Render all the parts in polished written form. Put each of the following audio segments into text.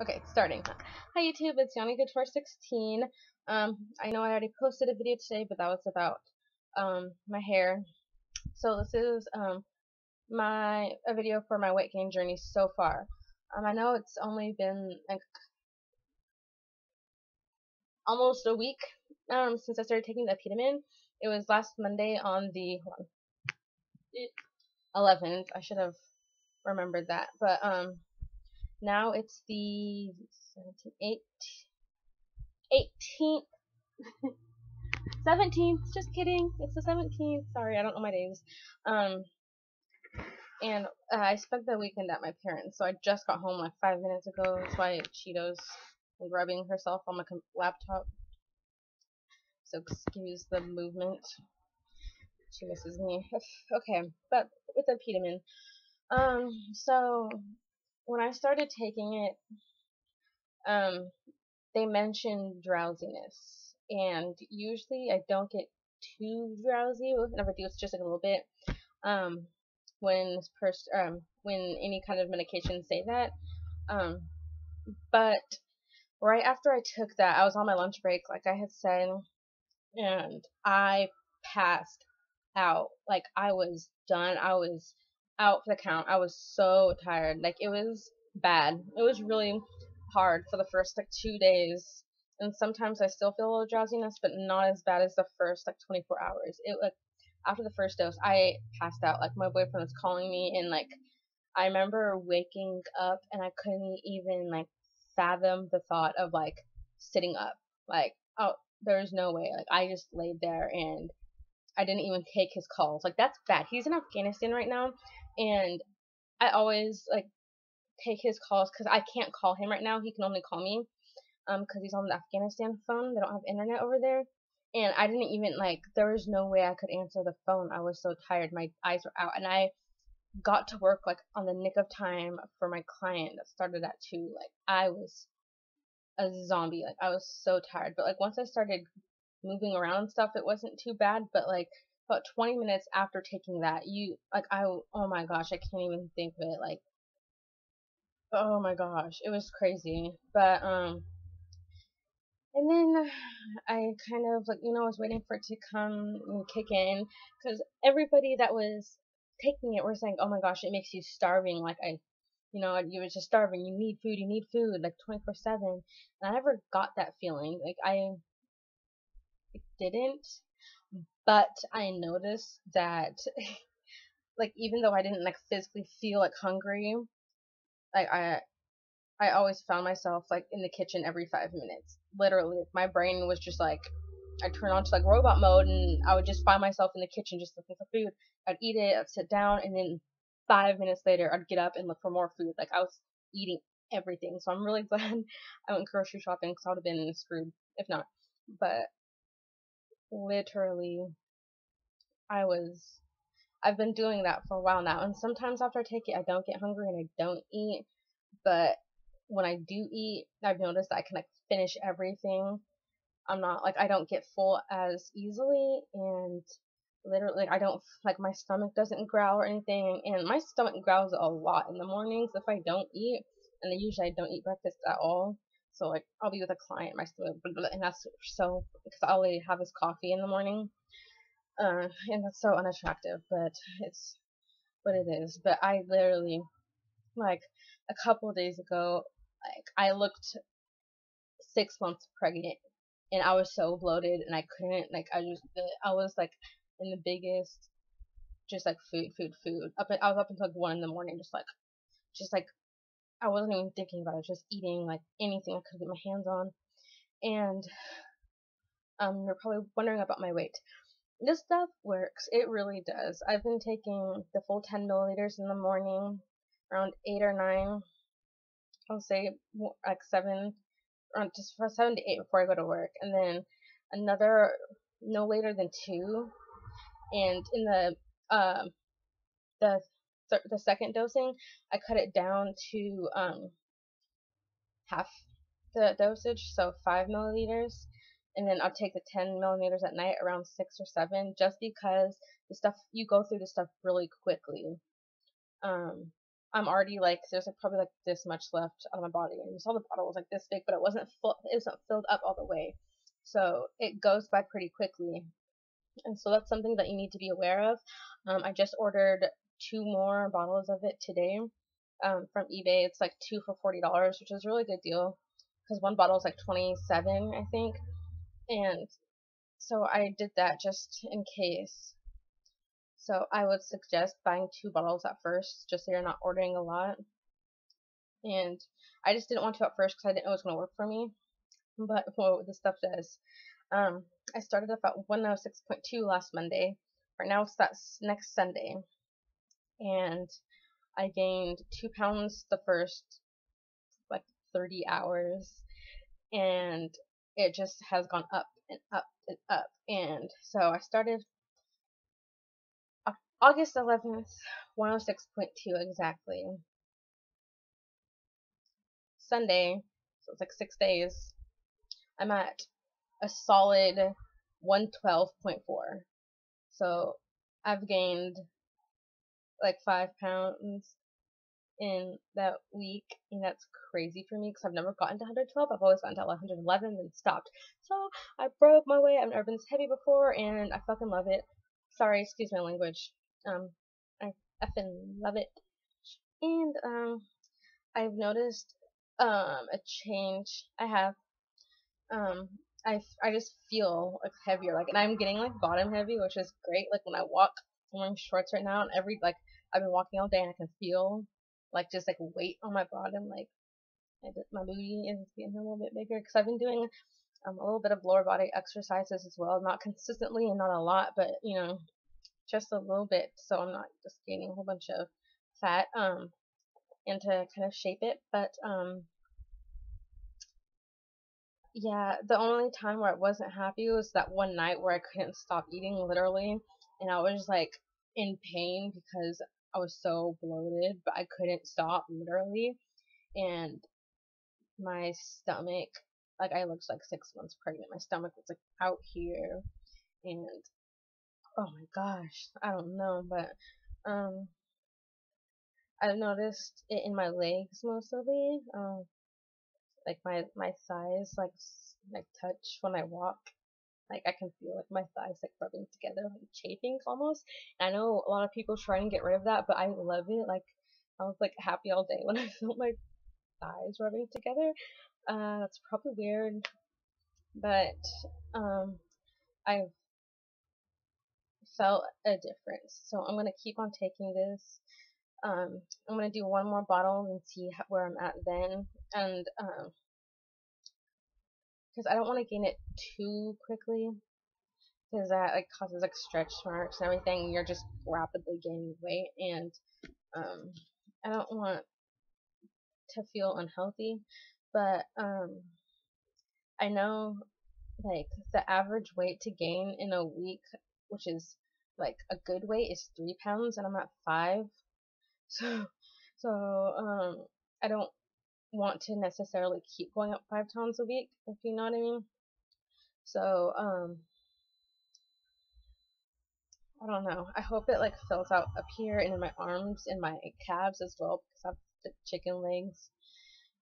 Okay, starting. Hi YouTube, it's Yanni416. I know I already posted a video today, but that was about my hair. So this is a video for my weight gain journey so far. I know it's only been like almost a week since I started taking the Apetamin. It was last Monday on the 11th. I should have remembered that, but now it's the 17th, 18th. 17th, just kidding. It's the 17th. Sorry, I don't know my days. Um, and I spent the weekend at my parents', so I just got home like 5 minutes ago. That's why Cheetos is rubbing herself on my laptop. So excuse the movement. She misses me. Okay, but with the Apetamin. So when I started taking it, they mentioned drowsiness, and usually I don't get too drowsy. Whenever I do, it's just like a little bit. Um, when any kind of medication say that. Um, but right after I took that, I was on my lunch break, like I had said, and I passed out. Like I was done. I was out for the count. I was so tired. Like it was bad. It was really hard for the first like 2 days. And sometimes I still feel a little drowsiness, but not as bad as the first like 24 hours. It like after the first dose, I passed out. Like my boyfriend was calling me, and like I remember waking up and I couldn't even like fathom the thought of like sitting up. Like, oh, there's no way. Like I just laid there and I didn't even take his calls. Like that's bad. He's in Afghanistan right now, and I always like take his calls because I can't call him right now. He can only call me because he's on the Afghanistan phone. They don't have internet over there. And I didn't even like there was no way I could answer the phone. I was so tired. My eyes were out, and I got to work like on the nick of time for my client that started at 2. Like I was a zombie. Like I was so tired. But like once I started moving around and stuff, it wasn't too bad. But like about 20 minutes after taking that, you like oh my gosh, I can't even think of it. Like oh my gosh, it was crazy. But and then I kind of like was waiting for it to come and kick in because everybody that was taking it were saying, "Oh my gosh, it makes you starving." Like you were just starving. You need food, like 24/7. And I never got that feeling. Like I didn't, but I noticed that like even though I didn't like physically feel like hungry, like I always found myself like in the kitchen every 5 minutes. Literally, my brain was just like I turned on to like robot mode, and I would just find myself in the kitchen just looking for food. I'd eat it, I'd sit down, and then 5 minutes later, I'd get up and look for more food. Like I was eating everything. So I'm really glad I went grocery shopping because I would have been screwed if not. But literally, I was. I've been doing that for a while now, and sometimes after I take it, I don't get hungry and I don't eat. But when I do eat, I've noticed that I can like finish everything. I'm not like I don't get full as easily, and literally like, I don't like my stomach doesn't growl or anything, and my stomach growls a lot in the mornings if I don't eat, and then usually I don't eat breakfast at all. So like I'll be with a client, my stomach, and that's so because all I have is coffee in the morning, and that's so unattractive, but it's what it is. But I literally like a couple of days ago, like I looked 6 months pregnant, and I was so bloated, and I couldn't like I was like in the biggest just like food. I was up until like 1 in the morning, just like I wasn't even thinking about it, just eating like anything I could get my hands on. And you're probably wondering about my weight. This stuff works. It really does. I've been taking the full 10 milliliters in the morning, around 8 or 9. I'll say like 7, just for 7 to 8 before I go to work, and then another no later than 2. And in um the the second dosing, I cut it down to half the dosage, so 5 milliliters, and then I'll take the 10 millimeters at night around 6 or 7, just because the stuff you go through the stuff really quickly. Um, I'm already like, there's like probably like this much left on my body, and you saw the bottle was like this big, but it wasn't full, it wasn't filled up all the way, so it goes by pretty quickly. And so that's something that you need to be aware of. I just ordered 2 more bottles of it today, from eBay. It's like 2 for $40, which is a really good deal because one bottle is like 27, I think. And so I did that just in case. So I would suggest buying 2 bottles at first, just so you're not ordering a lot. And I just didn't want to at first because I didn't know it was going to work for me. But well, this stuff does. I started up at 106.2 last Monday. Right now it's that next Sunday. And I gained 2 pounds the first like 30 hours. And it just has gone up and up and up. And so I started August 11th, 106.2 exactly. Sunday, so it's like 6 days, I'm at a solid 112.4. So I've gained like 5 pounds in that week, and that's crazy for me because I've never gotten to 112. I've always gotten to 111 and stopped. So I broke my way. I've never been this heavy before, and I fucking love it. Sorry, excuse my language. I effing love it. And I've noticed a change. I just feel like heavier, like, and I'm getting like bottom heavy, which is great. Like when I walk, I'm wearing shorts right now, and I've been walking all day, and I can feel like just like weight on my bottom, like my booty is getting a little bit bigger because I've been doing a little bit of lower body exercises as well, not consistently and not a lot, but just a little bit, so I'm not just gaining a whole bunch of fat, and to kind of shape it, but yeah, the only time where I wasn't happy was that one night where I couldn't stop eating, literally, and I was like in pain because I was so bloated, but I couldn't stop, literally, and my stomach, like, I looked like 6 months pregnant. My stomach was like out here, and oh my gosh, I don't know, but I've noticed it in my legs mostly, like my thighs like touch when I walk. Like I can feel like my thighs like rubbing together, like chafing almost. And I know a lot of people try and get rid of that, but I love it. Like I was like happy all day when I felt my thighs rubbing together. That's probably weird, but I've felt a difference. So I'm gonna keep on taking this. I'm gonna do 1 more bottle and see where I'm at then, and because I don't want to gain it too quickly, because that like causes like stretch marks and everything. You're just rapidly gaining weight, and I don't want to feel unhealthy, but I know like the average weight to gain in a week, which is like a good weight, is 3 pounds, and I'm at 5. So I don't want to necessarily keep going up 5 pounds a week, if you know what I mean. So I don't know. I hope it like fills out up here and in my arms and my calves as well, because I have the chicken legs.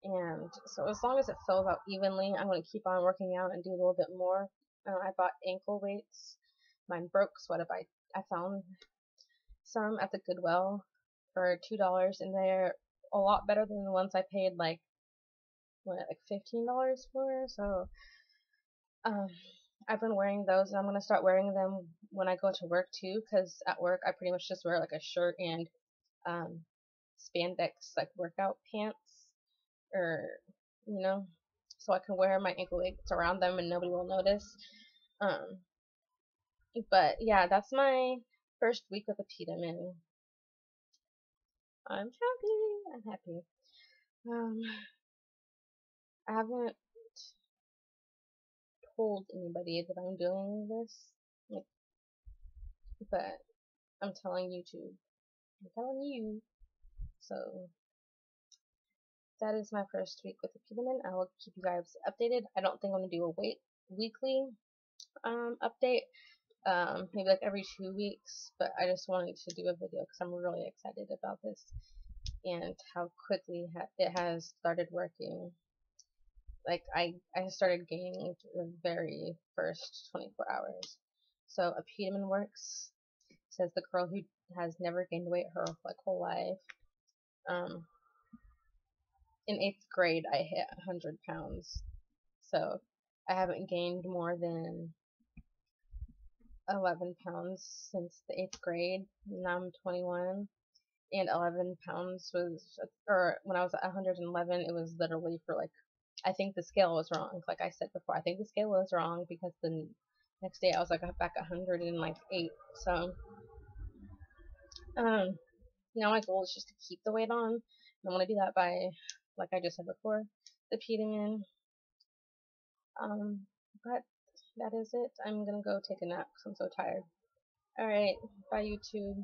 And so as long as it fills out evenly, I'm going to keep on working out and do a little bit more. I bought ankle weights. Mine broke, so I found some at the Goodwill for $2, and they're a lot better than the ones I paid like $15 for. So I've been wearing those, and I'm gonna start wearing them when I go to work too, because at work I pretty much just wear like a shirt and spandex like workout pants, or so I can wear my ankle weights around them and nobody will notice. Um, but yeah, that's my first week with Apetamin. I'm happy. I'm happy. I haven't told anybody that I'm doing this, like, but I'm telling you to. I'm telling you. So that is my first week with Apetamin. I will keep you guys updated. I don't think I'm gonna do a weekly update. Maybe like every 2 weeks, but I just wanted to do a video because I'm really excited about this. and how quickly it has started working. Like I started gaining the very first 24 hours. So Apetamin works. Says the girl who has never gained weight her like whole life. Um, in 8th grade, I hit 100 pounds. So I haven't gained more than 11 pounds since the 8th grade. Now I'm 21, and 11 pounds was, or when I was at 111, it was literally for like, I think the scale was wrong. Like I said before, I think the scale was wrong because the next day I was like back 108. So, now my goal is just to keep the weight on. I want to do that by, like I just said before, the Apetamin. But that is it. I'm gonna go take a nap because I'm so tired. Alright, bye YouTube.